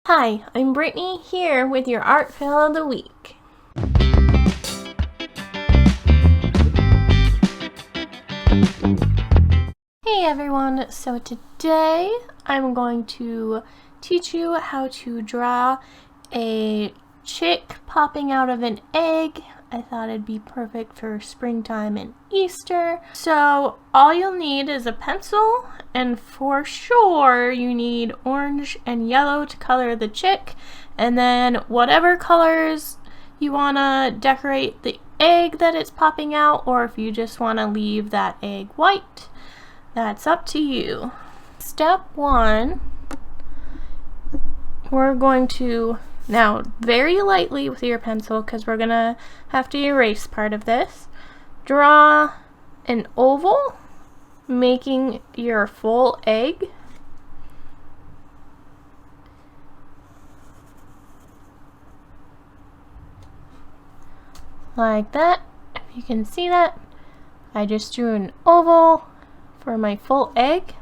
Hi, I'm Brittany here with your Art Fail of the Week. Hey everyone, so today I'm going to teach you how to draw a chick popping out of an egg. I thought it'd be perfect for springtime and Easter. So all you'll need is a pencil, and for sure you need orange and yellow to color the chick, and then whatever colors you want to decorate the egg that it's popping out, or if you just want to leave that egg white, that's up to you. Step 1, we're going to, now very lightly with your pencil because we're going to have to erase part of this, draw an oval making your full egg. Like that. If you can see that, I just drew an oval for my full egg.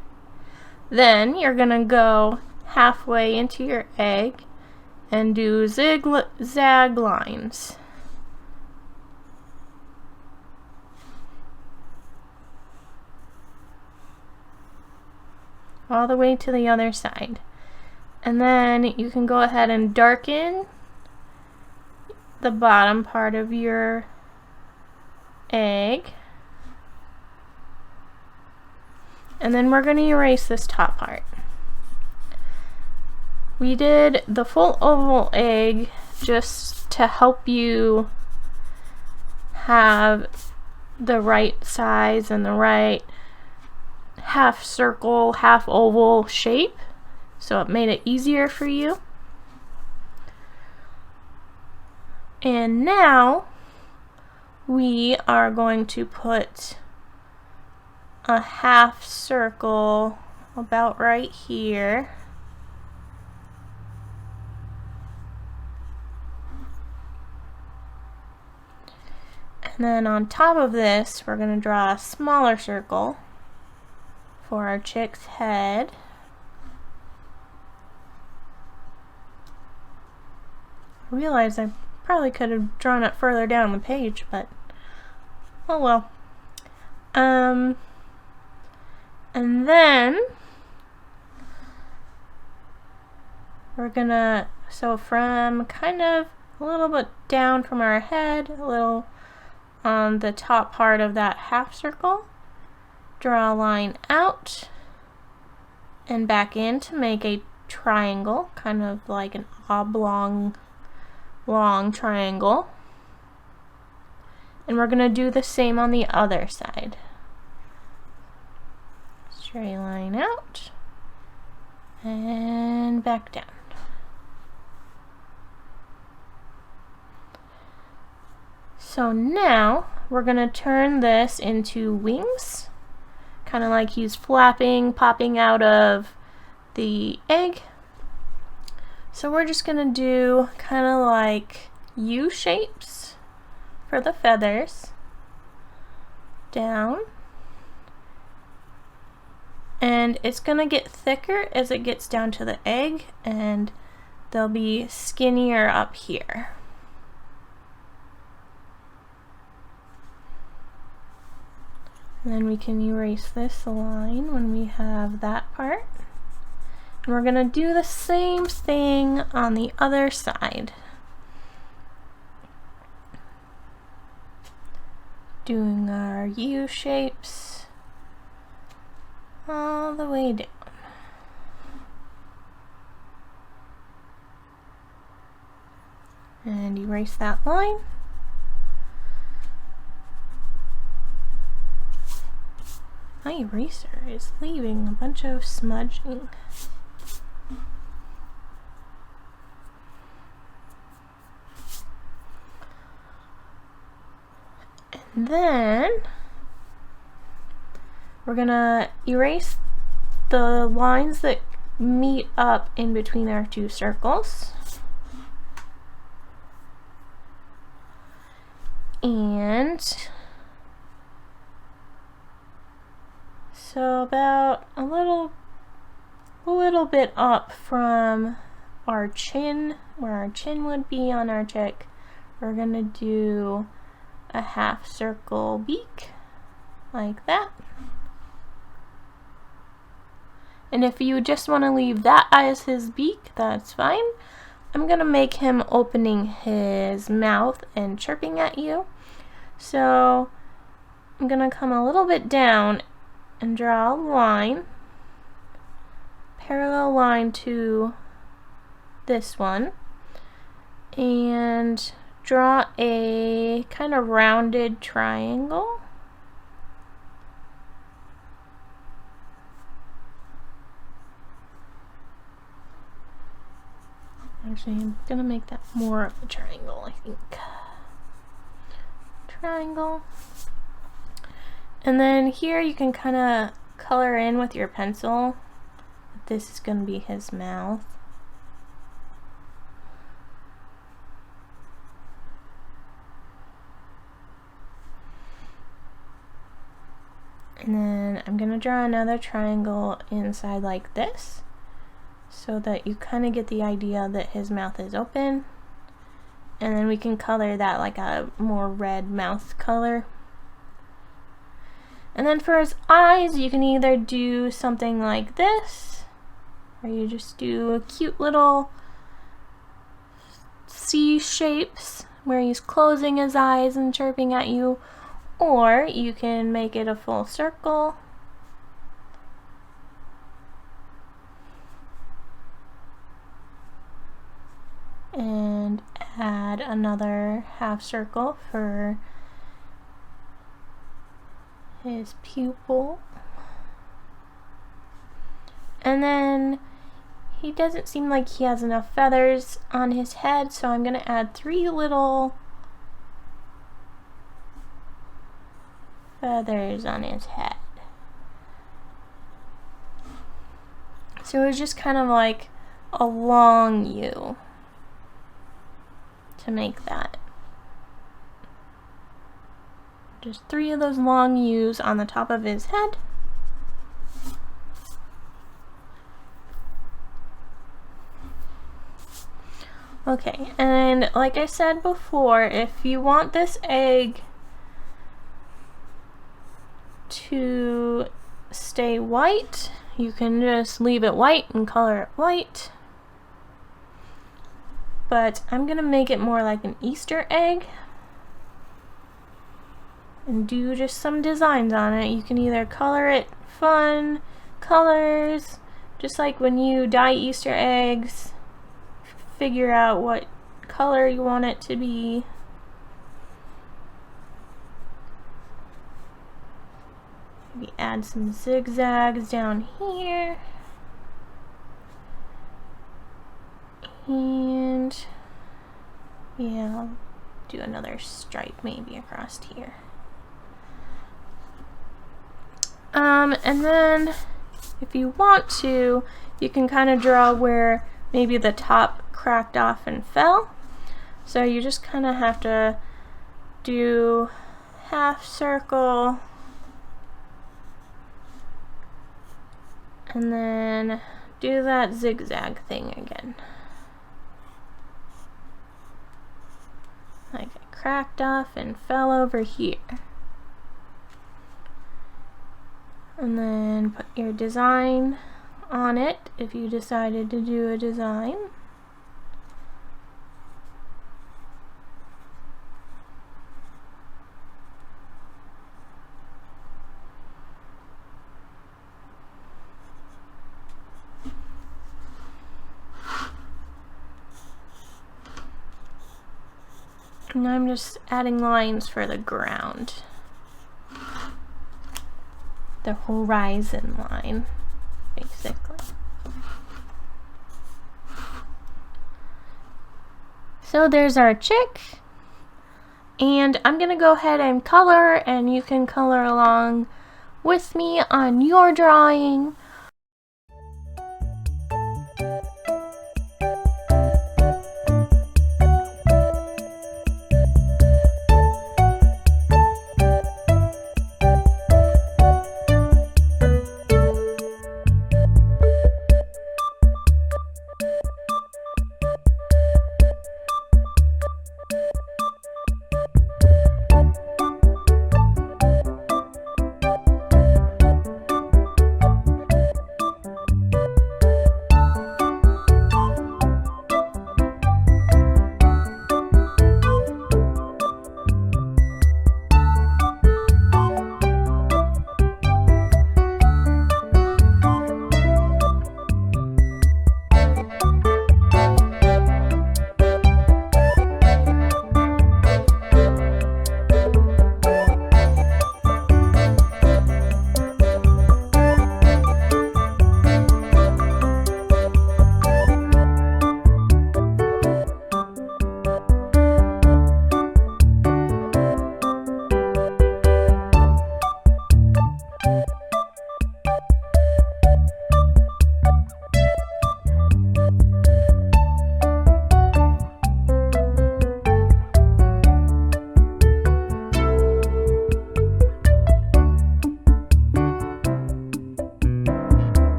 Then you're gonna go halfway into your egg and do zigzag lines. All the way to the other side. And then you can go ahead and darken the bottom part of your egg. And then we're going to erase this top part. We did the full oval egg just to help you have the right size and the right half circle, half oval shape, so it made it easier for you. And now we are going to put a half circle about right here. And then on top of this, we're going to draw a smaller circle for our chick's head. I realize I probably could have drawn it further down the page, but oh well. And then we're gonna, so from kind of a little bit down from our head, a little on the top part of that half circle, draw a line out and back in to make a triangle, kind of like an oblong long triangle. And we're going to do the same on the other side. Straight line out and back down. So now we're going to turn this into wings, kind of like he's flapping, popping out of the egg. So we're just going to do kind of like U shapes for the feathers. Down. And it's going to get thicker as it gets down to the egg, and they'll be skinnier up here. And then we can erase this line when we have that part. And we're going to do the same thing on the other side. Doing our U shapes all the way down. And erase that line. My eraser is leaving a bunch of smudging. And then we're gonna erase the lines that meet up in between our two circles. And so about a little bit up from our chin, where our chin would be on our chick, we're gonna do a half circle beak like that. And if you just want to leave that as his beak, that's fine. I'm gonna make him opening his mouth and chirping at you. So I'm gonna come a little bit down and draw a line, parallel line to this one, and draw a kind of rounded triangle. Actually, I'm gonna make that more of a triangle, I think. Triangle. And then here you can kind of color in with your pencil. This is gonna be his mouth. And then I'm gonna draw another triangle inside like this, so that you kind of get the idea that his mouth is open. And then we can color that like a more red mouth color. And then for his eyes, you can either do something like this, or you just do a cute little C shapes where he's closing his eyes and chirping at you, or you can make it a full circle. And add another half circle for his pupil. And then he doesn't seem like he has enough feathers on his head, so I'm gonna add 3 little feathers on his head. So it's just kind of like a long U to make that. Just 3 of those long U's on the top of his head. Okay, and like I said before, if you want this egg to stay white, you can just leave it white and color it white. But I'm gonna make it more like an Easter egg and do just some designs on it. You can either color it fun colors, just like when you dye Easter eggs, figure out what color you want it to be. Maybe add some zigzags down here. And yeah, I'll do another stripe maybe across here. And then if you want to, you can kind of draw where maybe the top cracked off and fell. So you just kind of have to do half circle and then do that zigzag thing again. Like it cracked off and fell over here. And then put your design on it if you decided to do a design. And I'm just adding lines for the ground. The horizon line, basically. So there's our chick. And I'm gonna go ahead and color, and you can color along with me on your drawing.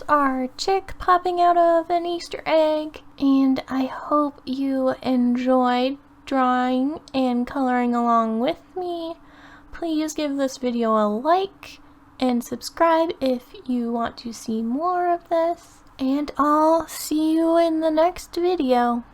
our chick popping out of an Easter egg, and I hope you enjoyed drawing and coloring along with me. Please give this video a like and subscribe if you want to see more of this, and I'll see you in the next video.